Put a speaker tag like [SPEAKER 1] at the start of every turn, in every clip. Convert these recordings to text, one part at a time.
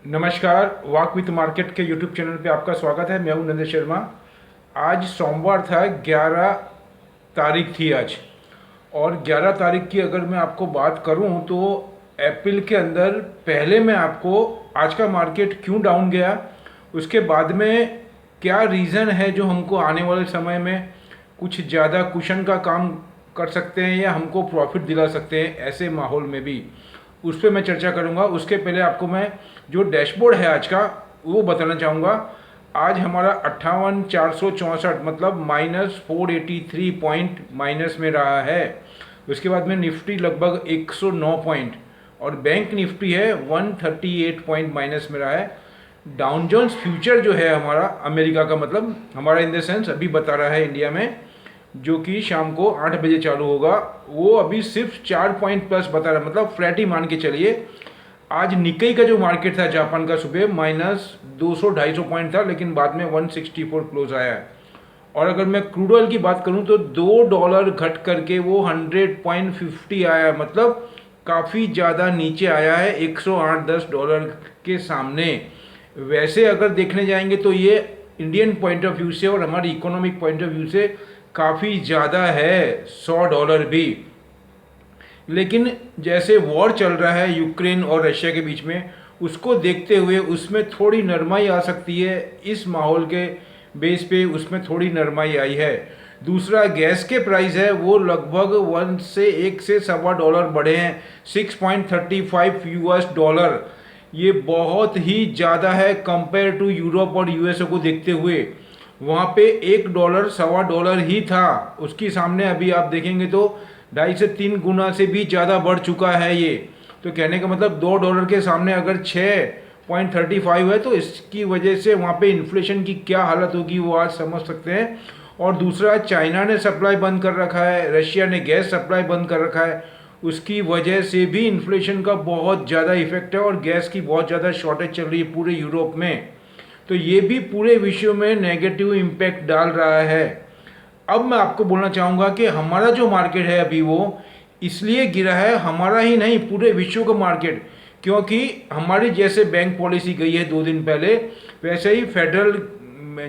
[SPEAKER 1] नमस्कार, walk with market के YouTube channel पे आपका स्वागत है। मैं हूं नंदेश शर्मा। आज सोमवार था, 11 तारीख थी आज। और 11 तारीख की अगर मैं आपको बात करूं तो अप्रैल के अंदर पहले मैं आपको आज का मार्केट क्यों डाउन गया, उसके बाद में क्या रीज़न है जो हमको आने वाले समय में कुछ ज़्यादा कुशन का काम कर सकते हैं या हमको प्रॉफिट दिला सकते हैं ऐसे माहौल में भी, उस पर मैं चर्चा करूंगा। उसके पहले आपको मैं जो डैशबोर्ड है आज का वो बताना चाहूँगा। आज हमारा 58,464 मतलब -483 पॉइंट माइनस में रहा है। उसके बाद में निफ्टी लगभग 109 पॉइंट और बैंक निफ्टी है 138 पॉइंट माइनस में रहा है। डाउन जोन्स फ्यूचर जो है हमारा अमेरिका का, मतलब हमारा इन द सेंस अभी बता रहा है इंडिया में, जो कि शाम को 8 बजे चालू होगा, वो अभी सिर्फ 4 पॉइंट प्लस बता रहा है, मतलब फ्लैट ही मान के चलिए। आज निक्केई का जो मार्केट था जापान का सुबह -200-250 पॉइंट था, लेकिन बाद में 164 क्लोज आया है। और अगर मैं क्रूड ऑयल की बात करूं तो $2 घट करके वो 100.50 आया, मतलब काफ़ी ज़्यादा नीचे आया है 108-10 डॉलर के सामने। वैसे अगर देखने जाएंगे तो ये इंडियन पॉइंट ऑफ व्यू से और हमारी इकोनॉमिक पॉइंट ऑफ व्यू से काफ़ी ज़्यादा है, $100 भी। लेकिन जैसे वॉर चल रहा है यूक्रेन और रशिया के बीच में, उसको देखते हुए उसमें थोड़ी नरमाई आ सकती है। इस माहौल के बेस पे उसमें थोड़ी नरमाई आई है। दूसरा, गैस के प्राइस है वो लगभग 1 से $1.25 बढ़े हैं, 6.35 यूएस डॉलर। ये बहुत ही ज़्यादा है कंपेयर टू यूरोप और यूएसए को देखते हुए। वहाँ पे $1 $1.25 ही था, उसके सामने अभी आप देखेंगे तो 2.5 से 3 गुना से भी ज़्यादा बढ़ चुका है ये। तो कहने का मतलब $2 के सामने अगर 6.35 है तो इसकी वजह से वहाँ पे इन्फ्लेशन की क्या हालत होगी वो आज समझ सकते हैं। और दूसरा, चाइना ने सप्लाई बंद कर रखा है, रशिया ने गैस सप्लाई बंद कर रखा है, उसकी वजह से भी इन्फ्लेशन का बहुत ज़्यादा इफेक्ट है और गैस की बहुत ज़्यादा शॉर्टेज चल रही है पूरे यूरोप में। तो ये भी पूरे विश्व में नेगेटिव इम्पैक्ट डाल रहा है। अब मैं आपको बोलना चाहूँगा कि हमारा जो मार्केट है अभी वो इसलिए गिरा है, हमारा ही नहीं पूरे विश्व का मार्केट, क्योंकि हमारी जैसे बैंक पॉलिसी गई है 2 दिन पहले, वैसे ही फेडरल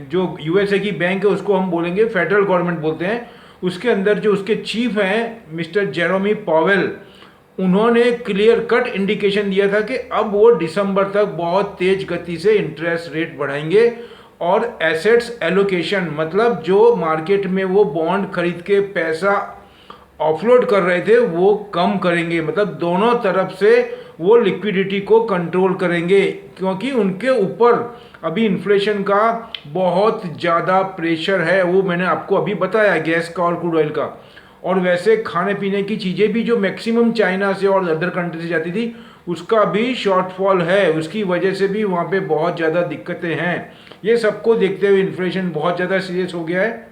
[SPEAKER 1] जो यूएसए की बैंक है उसको हम बोलेंगे फेडरल गवर्नमेंट बोलते हैं, उसके अंदर जो उसके चीफ हैं मिस्टर जेरोमी पॉवेल, उन्होंने क्लियर कट इंडिकेशन दिया था कि अब वो दिसंबर तक बहुत तेज गति से इंटरेस्ट रेट बढ़ाएंगे और एसेट्स एलोकेशन, मतलब जो मार्केट में वो बॉन्ड खरीद के पैसा ऑफलोड कर रहे थे वो कम करेंगे, मतलब दोनों तरफ से वो लिक्विडिटी को कंट्रोल करेंगे, क्योंकि उनके ऊपर अभी इन्फ्लेशन का बहुत ज़्यादा प्रेशर है। वो मैंने आपको अभी बताया, गैस का और क्रूड ऑयल का। और वैसे खाने पीने की चीज़ें भी जो मैक्सिमम चाइना से और अदर कंट्री से जाती थी उसका भी शॉर्टफॉल है, उसकी वजह से भी वहाँ पे बहुत ज़्यादा दिक्कतें हैं। ये सबको देखते हुए इन्फ्लेशन बहुत ज़्यादा सीरियस हो गया है,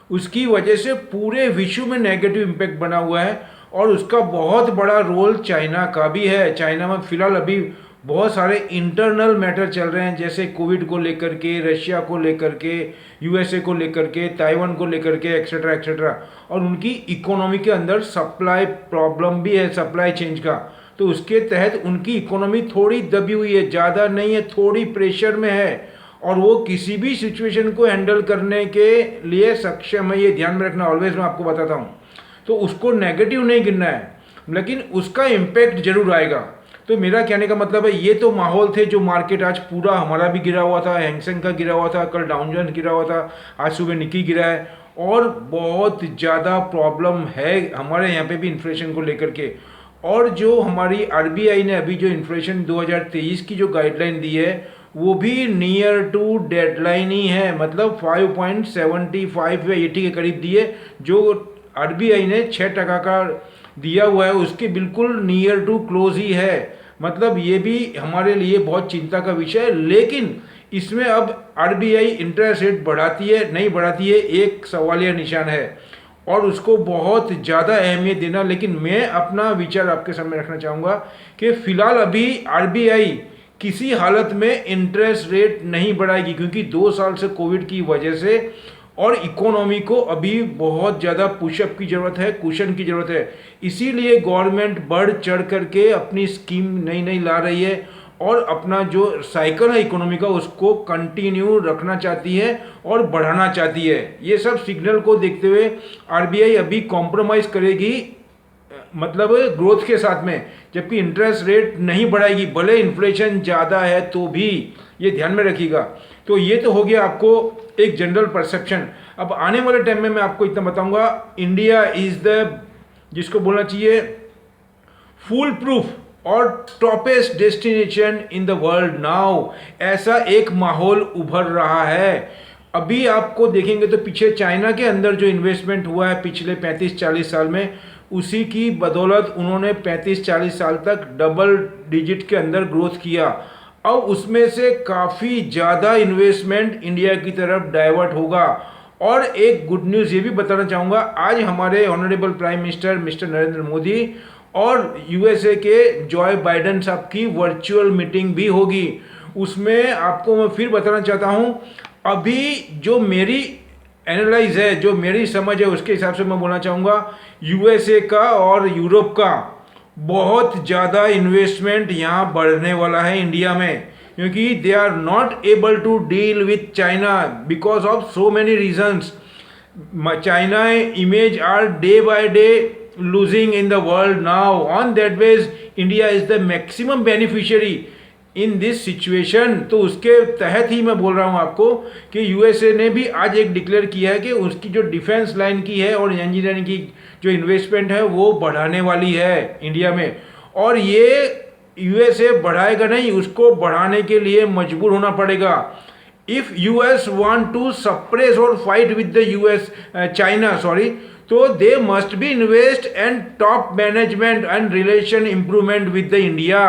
[SPEAKER 1] उसकी वजह से पूरे विश्व में नेगेटिव इम्पैक्ट बना हुआ है और उसका बहुत बड़ा रोल चाइना का भी है। चाइना में फिलहाल अभी बहुत सारे इंटरनल मैटर चल रहे हैं, जैसे कोविड को लेकर के, रशिया को लेकर के, यूएसए को लेकर के, ताइवान को लेकर के, एक्सेट्रा एक्सेट्रा। और उनकी इकोनॉमी के अंदर सप्लाई प्रॉब्लम भी है, सप्लाई चेंज का। तो उसके तहत उनकी इकोनॉमी थोड़ी दबी हुई है, ज़्यादा नहीं है, थोड़ी प्रेशर में है और वो किसी भी सिचुएशन को हैंडल करने के लिए सक्षम है। ये ध्यान में रखना, ऑलवेज मैं आपको बताता हूँ। तो उसको नेगेटिव नहीं गिनना है, लेकिन उसका इम्पैक्ट जरूर आएगा। तो मेरा कहने का मतलब है, ये तो माहौल थे जो मार्केट आज पूरा हमारा भी गिरा हुआ था, हैंगसेंग का गिरा हुआ था, कल डाउन जोन्स गिरा हुआ था, आज सुबह निकी गिरा है और बहुत ज़्यादा प्रॉब्लम है हमारे यहाँ पे भी इन्फ्लेशन को लेकर के। और जो हमारी आरबीआई ने अभी जो इन्फ्लेशन 2023 की जो गाइडलाइन दी है वो भी नियर टू डेडलाइन ही है, मतलब 5.75 या 80 के करीब दी है। जो आरबीआई ने 6% का दिया हुआ है उसके बिल्कुल नियर टू क्लोज ही है, मतलब ये भी हमारे लिए बहुत चिंता का विषय है। लेकिन इसमें अब आरबीआई इंटरेस्ट रेट बढ़ाती है नहीं बढ़ाती है एक सवालिया निशान है और उसको बहुत ज़्यादा अहमियत देना। लेकिन मैं अपना विचार आपके सामने रखना चाहूँगा कि फिलहाल अभी आरबीआई किसी हालत में इंटरेस्ट रेट नहीं बढ़ाएगी, क्योंकि 2 साल से कोविड की वजह से और इकोनॉमी को अभी बहुत ज़्यादा पुशअप की ज़रूरत है, कुशन की ज़रूरत है। इसीलिए गवर्नमेंट बढ़ चढ़ करके अपनी स्कीम नई नई ला रही है और अपना जो साइकिल है इकोनॉमी का उसको कंटिन्यू रखना चाहती है और बढ़ाना चाहती है। ये सब सिग्नल को देखते हुए आरबीआई अभी कॉम्प्रोमाइज करेगी, मतलब ग्रोथ के साथ में, जबकि इंटरेस्ट रेट नहीं बढ़ाएगी, भले इन्फ्लेशन ज़्यादा है तो भी, ये ध्यान में रखिएगा। तो ये तो हो गया आपको एक जनरल परसेप्शन। अब आने वाले टाइम में मैं आपको इतना बताऊंगा, इंडिया इज द, जिसको बोलना चाहिए फुल प्रूफ और toppest destination in the world now, ऐसा एक माहौल उभर रहा है। अभी आपको देखेंगे तो पीछे चाइना के अंदर जो इन्वेस्टमेंट हुआ है पिछले 35-40 साल में, उसी की बदौलत उन्होंने 35-40 साल तक डबल डिजिट के अंदर ग्रोथ किया। अब उसमें से काफ़ी ज़्यादा इन्वेस्टमेंट इंडिया की तरफ डाइवर्ट होगा। और एक गुड न्यूज़ ये भी बताना चाहूँगा, आज हमारे honourable prime minister mister Narendra Modi और यूएसए के जॉय बाइडेन साहब की वर्चुअल मीटिंग भी होगी। उसमें आपको मैं फिर बताना चाहता हूँ, अभी जो मेरी एनालाइज है, जो मेरी समझ है, उसके हिसाब से मैं बोलना चाहूँगा यूएसए का और यूरोप का बहुत ज़्यादा इन्वेस्टमेंट यहाँ बढ़ने वाला है इंडिया में, क्योंकि they are not able to deal with China because of so many reasons. China image are day by day losing in the world now. On that base, India is the maximum beneficiary in this situation। तो उसके तहत ही मैं बोल रहा हूँ आपको कि USA ने भी आज एक डिक्लेयर किया है कि उसकी जो डिफेंस लाइन की है और इंजीनियरिंग की जो इन्वेस्टमेंट है वो बढ़ाने वाली है इंडिया में। और ये यूएसए बढ़ाएगा नहीं, उसको बढ़ाने के लिए मजबूर होना पड़ेगा। If US want to suppress और fight with the US China तो they must be invest and top management and relation improvement with the India.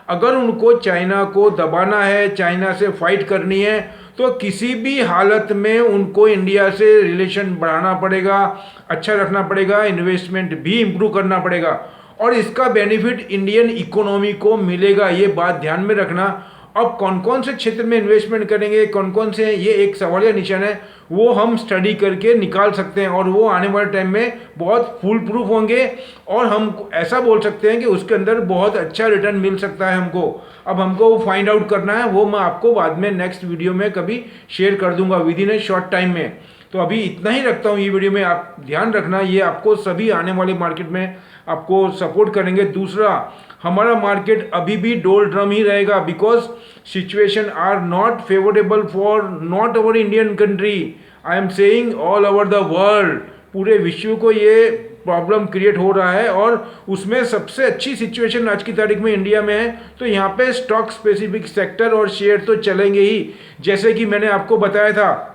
[SPEAKER 1] अगर उनको चाइना को दबाना है, चाइना से फाइट करनी है, तो किसी भी हालत में उनको इंडिया से रिलेशन बढ़ाना पड़ेगा, अच्छा रखना पड़ेगा, इन्वेस्टमेंट भी इंप्रूव करना पड़ेगा और इसका बेनिफिट इंडियन इकोनॉमी को मिलेगा। ये बात ध्यान में रखना। अब कौन कौन से क्षेत्र में इन्वेस्टमेंट करेंगे, कौन कौन से, ये एक सवालिया निशान है, वो हम स्टडी करके निकाल सकते हैं और वो आने वाले टाइम में बहुत फुल प्रूफ होंगे और हम ऐसा बोल सकते हैं कि उसके अंदर बहुत अच्छा रिटर्न मिल सकता है हमको। अब हमको वो फाइंड आउट करना है, वो मैं आपको बाद में नेक्स्ट वीडियो में कभी शेयर कर दूंगा with in A short time में। तो अभी इतना ही रखता हूँ ये वीडियो में। आप ध्यान रखना, ये आपको सभी आने वाले मार्केट में आपको सपोर्ट करेंगे। दूसरा, हमारा मार्केट अभी भी डोल ड्रम ही रहेगा because situation are not favourable for not our Indian country, I am saying all over the world. पूरे विश्व को ये प्रॉब्लम क्रिएट हो रहा है और उसमें सबसे अच्छी सिचुएशन आज की तारीख में इंडिया में है। तो यहाँ पे स्टॉक स्पेसिफिक सेक्टर और शेयर तो चलेंगे ही, जैसे कि मैंने आपको बताया था।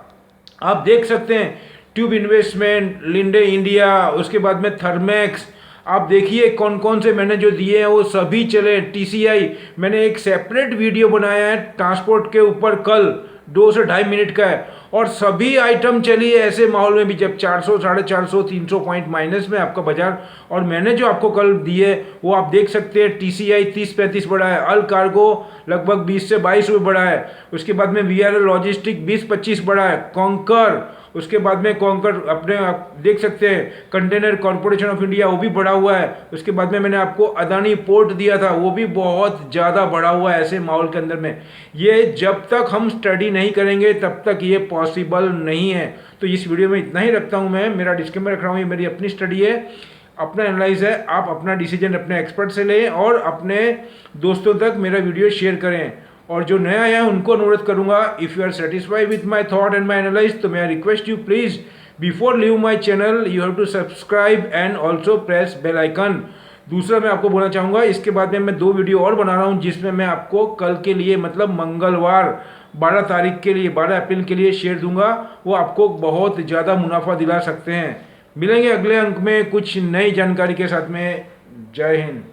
[SPEAKER 1] आप देख सकते हैं ट्यूब इन्वेस्टमेंट, लिंडे इंडिया, उसके बाद में थर्मैक्स, आप देखिए कौन कौन से मैंने जो दिए हैं वो सभी चले। टीसीआई, मैंने एक सेपरेट वीडियो बनाया है ट्रांसपोर्ट के ऊपर, कल 2 से 2.5 मिनट का है और सभी आइटम चली है ऐसे माहौल में भी जब 400, 450, 300 पॉइंट माइनस में आपका बाजार। और मैंने जो आपको कल दिए वो आप देख सकते हैं। टीसीआई 30-35 बढ़ा है, अल कार्गो लगभग 20 से 22 रुपये बढ़ा है, उसके बाद में वीआरएल लॉजिस्टिक 20-25 बढ़ा है, कॉन्कर, उसके बाद में कॉन्कर अपने आप देख सकते हैं, कंटेनर कॉर्पोरेशन ऑफ इंडिया वो भी बढ़ा हुआ है। उसके बाद में मैंने आपको अदानी पोर्ट दिया था, वो भी बहुत ज़्यादा बढ़ा हुआ है ऐसे माहौल के अंदर में। ये जब तक हम स्टडी नहीं करेंगे तब तक ये पॉसिबल नहीं है। तो इस वीडियो में इतना ही रखता हूँ मैं, मेरा डिस्क्लेमर रख रहा हूँ, ये मेरी अपनी स्टडी है, अपना एनालाइज है। आप अपना डिसीजन अपने एक्सपर्ट से लें और अपने दोस्तों तक मेरा वीडियो शेयर करें। और जो नया है उनको अनुरोध करूंगा, if you are satisfied with my thought and my analyse, तो मैं request you please before leave my channel you have to subscribe and also press bell icon. दूसरा मैं आपको बोलना चाहूँगा, इसके बाद में मैं 2 वीडियो और बना रहा हूँ जिसमें मैं आपको कल के लिए, मतलब मंगलवार 12 तारीख के लिए, 12 अप्रैल के लिए शेयर दूंगा। वो आपको बहुत ज़्यादा मुनाफा दिला सकते हैं। मिलेंगे अगले अंक में कुछ नई जानकारी के साथ में। जय हिंद।